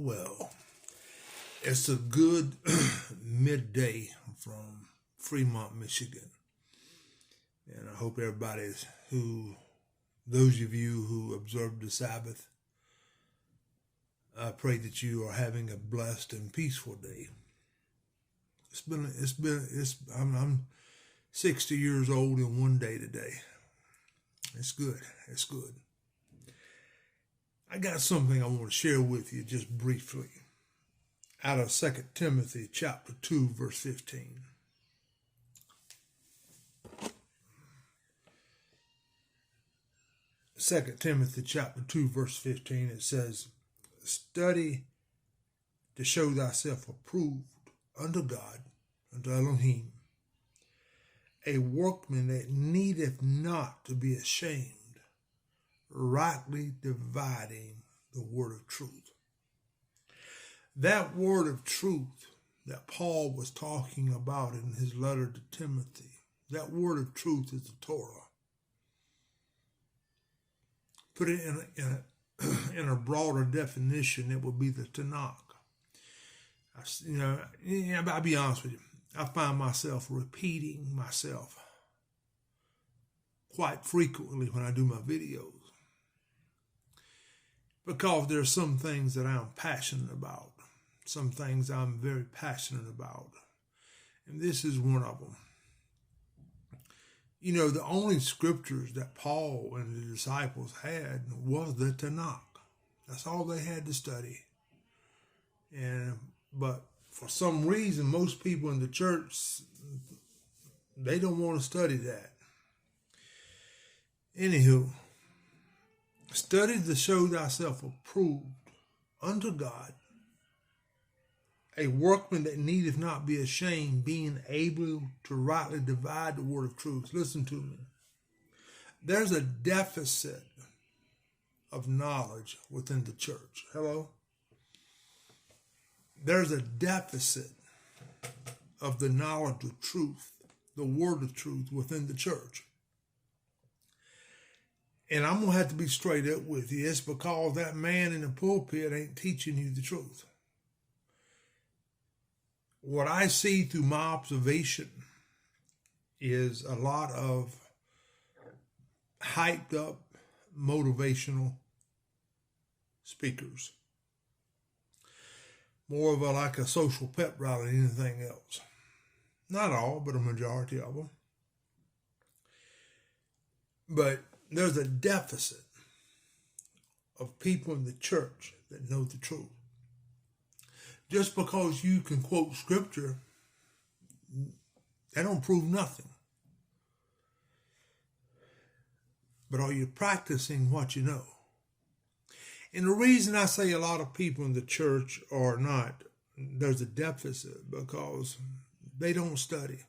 Well. It's a good midday from Fremont, Michigan. And I hope those of you who observe the Sabbath, I pray that you are having a blessed and peaceful day. I'm 60 years old in one day today. It's good. It's good. I got something I want to share with you just briefly out of 2 Timothy chapter 2, verse 15. Second Timothy chapter 2, verse 15, it says, "Study to show thyself approved unto God, unto Elohim, a workman that needeth not to be ashamed, rightly dividing the word of truth." That word of truth that Paul was talking about in his letter to Timothy, that word of truth is the Torah. Put it in a broader definition, it would be the Tanakh. I'll be honest with you. I find myself repeating myself quite frequently when I do my videos, because there are some things that I'm passionate about, some things I'm very passionate about, and this is one of them. You know, the only scriptures that Paul and the disciples had was the Tanakh. That's all they had to study. But for some reason, most people in the church, they don't want to study that. Anywho, study to show thyself approved unto God, a workman that needeth not be ashamed, being able to rightly divide the word of truth. Listen to me. There's a deficit of knowledge within the church. Hello? There's a deficit of the knowledge of truth, the word of truth within the church. And I'm going to have to be straight up with you. It's because that man in the pulpit ain't teaching you the truth. What I see through my observation is a lot of hyped up motivational speakers. More of like a social pep rally than anything else. Not all, but a majority of them. But there's a deficit of people in the church that know the truth. Just because you can quote scripture, that don't prove nothing. But are you practicing what you know? And the reason I say a lot of people in the church are not, there's a deficit, because they don't study.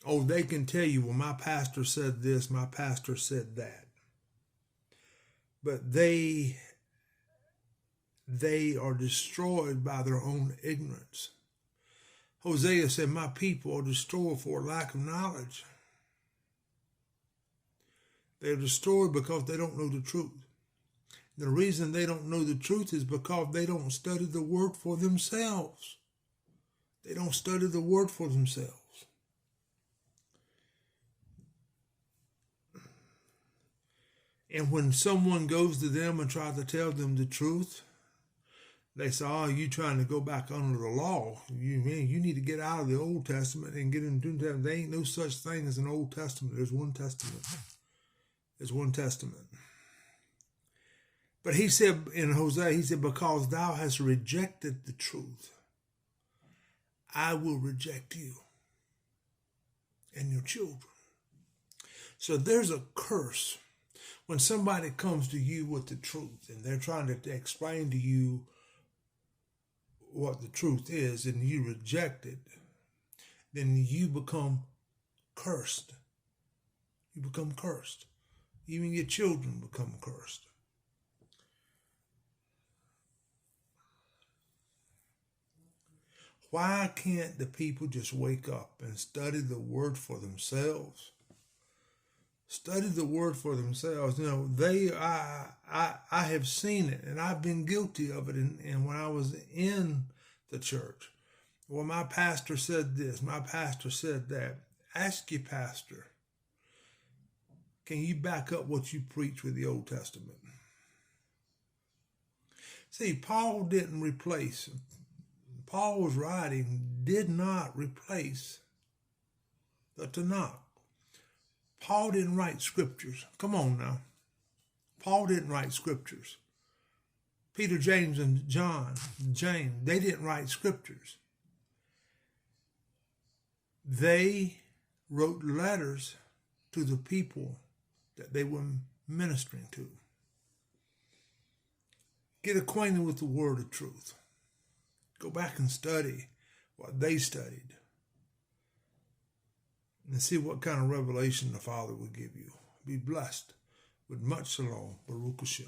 Oh, they can tell you, well, my pastor said this, my pastor said that. But they are destroyed by their own ignorance. Hosea said, my people are destroyed for lack of knowledge. They're destroyed because they don't know the truth. The reason they don't know the truth is because they don't study the word for themselves. They don't study the word for themselves. And when someone goes to them and tries to tell them the truth, they say, oh, you trying to go back under the law. You need to get out of the Old Testament and get into the New Testament. There ain't no such thing as an Old Testament. There's one Testament. There's one Testament. But he said in Hosea, he said, because thou hast rejected the truth, I will reject you and your children. So there's a curse when somebody comes to you with the truth and they're trying to explain to you what the truth is and you reject it, then you become cursed. You become cursed. Even your children become cursed. Why can't the people just wake up and study the word for themselves? Study the word for themselves. I have seen it, and I've been guilty of it. And when I was in the church, well, my pastor said this, my pastor said that. Ask your pastor, can you back up what you preach with the Old Testament? See, Paul was writing, did not replace the Tanakh. Paul didn't write scriptures. Come on now. Paul didn't write scriptures. Peter, James, and James, they didn't write scriptures. They wrote letters to the people that they were ministering to. Get acquainted with the word of truth. Go back and study what they studied. And see what kind of revelation the Father will give you. Be blessed with much shalom. Baruch Hashem.